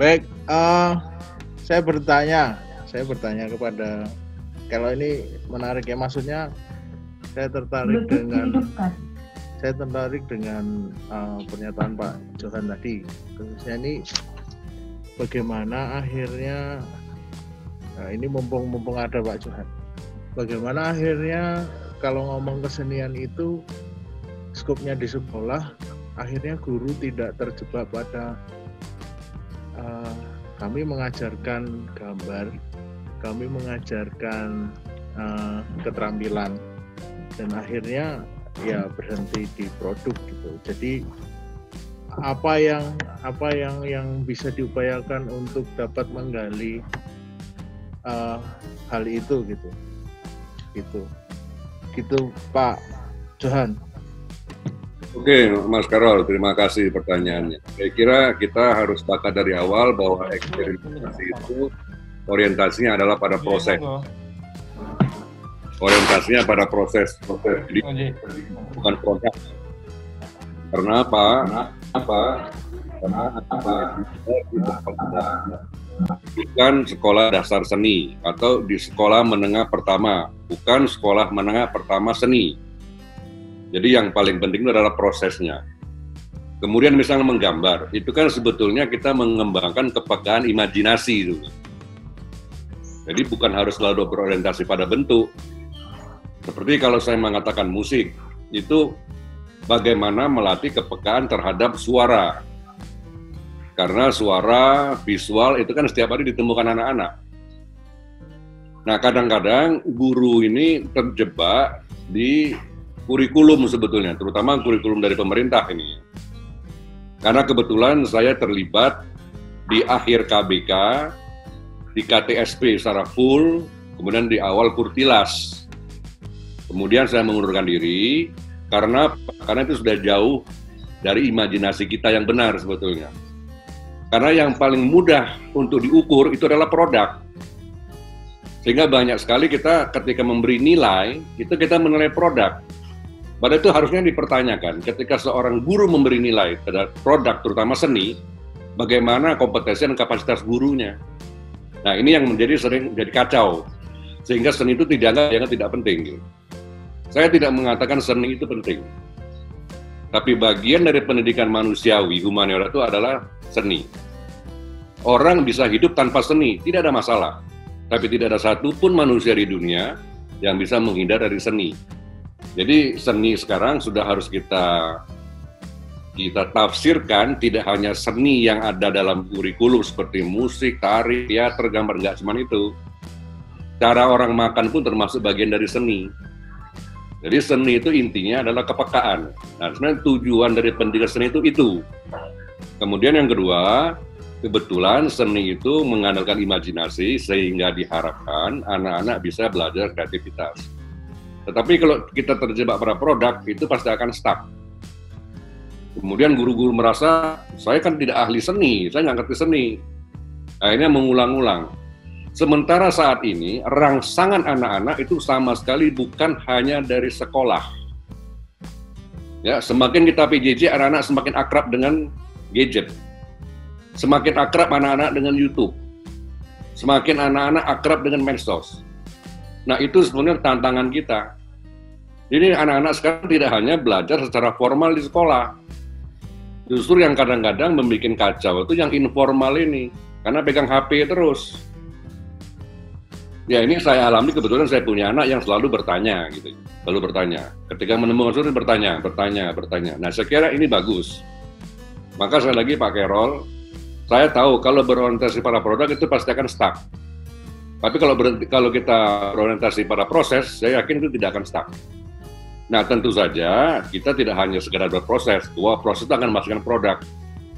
Baik, saya bertanya kepada, kalau ini menarik ya, maksudnya saya tertarik dengan pernyataan Pak Johan tadi, khususnya ini bagaimana akhirnya, ini mumpung ada Pak Johan, bagaimana akhirnya kalau ngomong kesenian itu skopnya di sekolah, akhirnya guru tidak terjebak pada kami mengajarkan gambar, kami mengajarkan keterampilan, dan akhirnya ya berhenti di produk gitu. Jadi apa yang bisa diupayakan untuk dapat menggali hal itu gitu Pak Johan. Oke, Mas Karol, terima kasih pertanyaannya. Saya kira kita harus sepakat dari awal bahwa eksperimentasi itu orientasinya adalah pada proses. Orientasinya pada proses, jadi bukan produk. Karena apa? Bukan sekolah dasar seni atau di sekolah menengah pertama, bukan sekolah menengah pertama seni. Jadi yang paling penting itu adalah prosesnya. Kemudian misalnya menggambar, itu kan sebetulnya kita mengembangkan kepekaan imajinasi itu. Jadi bukan harus selalu berorientasi pada bentuk. Seperti kalau saya mengatakan musik, itu bagaimana melatih kepekaan terhadap suara. Karena suara, visual itu kan setiap hari ditemukan anak-anak. Nah kadang-kadang guru ini terjebak di kurikulum sebetulnya, terutama kurikulum dari pemerintah ini. Karena kebetulan saya terlibat di akhir KBK, di KTSP secara full, kemudian di awal Kurtilas. Kemudian saya mengundurkan diri, karena itu sudah jauh dari imajinasi kita yang benar sebetulnya. Karena yang paling mudah untuk diukur itu adalah produk. Sehingga banyak sekali kita ketika memberi nilai, itu kita menilai produk. Padahal itu harusnya dipertanyakan, ketika seorang guru memberi nilai terhadap produk, terutama seni, bagaimana kompetensi dan kapasitas gurunya. Nah ini yang sering jadi kacau, sehingga seni itu dianggap tidak penting. Saya tidak mengatakan seni itu penting, tapi bagian dari pendidikan manusiawi, humaniora itu adalah seni. Orang bisa hidup tanpa seni, tidak ada masalah, tapi tidak ada satupun manusia di dunia yang bisa menghindar dari seni. Jadi seni sekarang sudah harus kita tafsirkan, tidak hanya seni yang ada dalam kurikulum seperti musik, tari, teater, gambar, nggak cuma itu. Cara orang makan pun termasuk bagian dari seni. Jadi seni itu intinya adalah kepekaan. Nah sebenarnya tujuan dari pendidikan seni itu. Kemudian yang kedua, kebetulan seni itu mengandalkan imajinasi sehingga diharapkan anak-anak bisa belajar kreativitas. Tetapi kalau kita terjebak pada produk, itu pasti akan stuck. Kemudian guru-guru merasa, saya kan tidak ahli seni, saya nggak ngerti seni. Akhirnya mengulang-ulang. Sementara saat ini, rangsangan anak-anak itu sama sekali bukan hanya dari sekolah. Ya, semakin kita PJJ, anak-anak semakin akrab dengan gadget. Semakin akrab anak-anak dengan YouTube. Semakin anak-anak akrab dengan medsos. Nah itu sebenarnya tantangan kita. Jadi anak-anak sekarang tidak hanya belajar secara formal di sekolah. Justru yang kadang-kadang membuat kacau itu yang informal ini. Karena pegang HP terus. Ya ini saya alami, kebetulan saya punya anak yang selalu bertanya gitu. Selalu bertanya. Ketika menemukan sesuatu bertanya. Nah saya kira ini bagus. Maka saya lagi Pak Carol, saya tahu kalau berorientasi pada produk itu pasti akan stuck. Tapi kalau kita berorientasi pada proses, saya yakin itu tidak akan stuck. Nah tentu saja kita tidak hanya sekedar berproses, bahwa proses itu akan menghasilkan produk.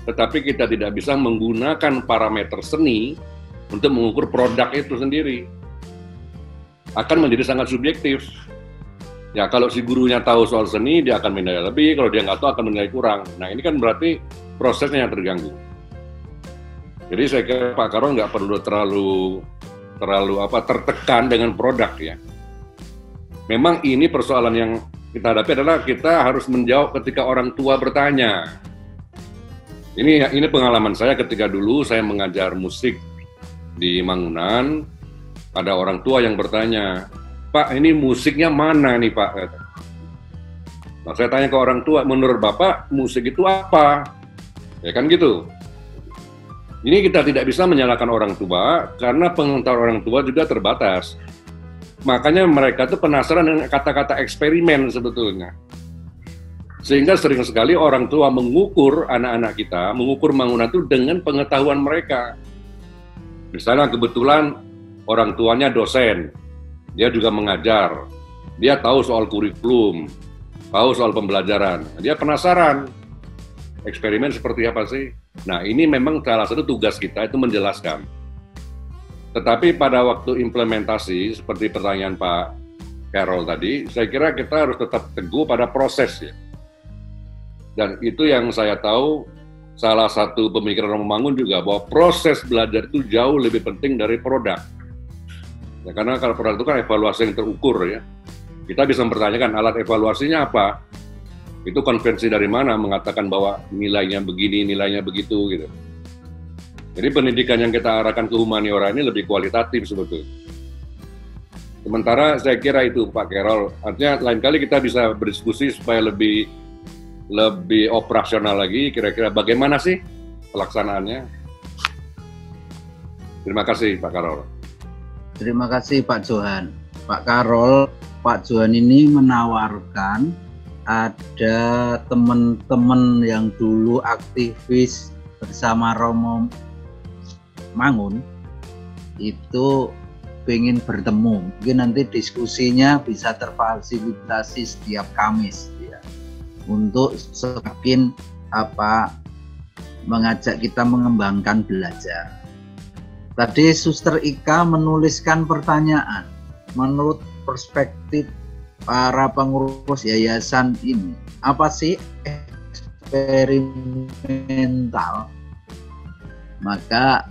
Tetapi kita tidak bisa menggunakan parameter seni untuk mengukur produk itu sendiri. Akan menjadi sangat subjektif. Ya kalau si gurunya tahu soal seni, dia akan menilai lebih, kalau dia nggak tahu akan menilai kurang. Nah ini kan berarti prosesnya yang terganggu. Jadi saya kira Pak Karol nggak perlu terlalu tertekan dengan produk ya. Memang ini persoalan yang kita hadapi adalah kita harus menjawab ketika orang tua bertanya. Ini pengalaman saya ketika dulu saya mengajar musik di Mangunan, ada orang tua yang bertanya, Pak, ini musiknya mana nih Pak? Nah, saya tanya ke orang tua, menurut Bapak musik itu apa? Ya kan gitu. Ini kita tidak bisa menyalahkan orang tua karena pengetahuan orang tua juga terbatas. Makanya mereka tuh penasaran dengan kata-kata eksperimen sebetulnya. Sehingga sering sekali orang tua mengukur anak-anak kita, mengukur Mangunan itu dengan pengetahuan mereka. Misalnya kebetulan orang tuanya dosen, dia juga mengajar, dia tahu soal kurikulum, tahu soal pembelajaran, dia penasaran, eksperimen seperti apa sih? Nah, ini memang salah satu tugas kita itu menjelaskan. Tetapi pada waktu implementasi, seperti pertanyaan Pak Carol tadi, saya kira kita harus tetap teguh pada proses ya. Dan itu yang saya tahu, salah satu pemikiran Romo Mangun juga, bahwa proses belajar itu jauh lebih penting dari produk. Ya, karena kalau produk itu kan evaluasi yang terukur ya. Kita bisa mempertanyakan alat evaluasinya apa, itu konvensi dari mana mengatakan bahwa nilainya begini, nilainya begitu gitu. Jadi pendidikan yang kita arahkan ke humaniora ini lebih kualitatif sebetulnya. Sementara saya kira itu Pak Carol, artinya lain kali kita bisa berdiskusi supaya lebih operasional lagi, kira-kira bagaimana sih pelaksanaannya. Terima kasih Pak Carol. Terima kasih Pak Johan. Pak Carol, Pak Johan ini menawarkan ada teman-teman yang dulu aktivis bersama Romo Mangun itu pengen bertemu. Mungkin nanti diskusinya bisa terfasilitasi setiap Kamis ya, untuk semakin mengajak kita mengembangkan belajar. Tadi Suster Ika menuliskan pertanyaan, menurut perspektif para pengurus yayasan ini, apa sih eksperimental? Maka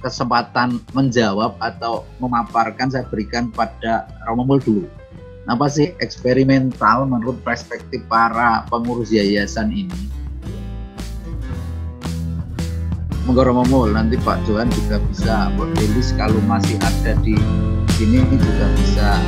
kesempatan menjawab atau memaparkan saya berikan pada Romo Mul dulu. Apa sih eksperimental menurut perspektif para pengurus yayasan ini? Monggo Romo Mul, nanti Pak Johan juga bisa, Pak Delis kalau masih ada di sini juga bisa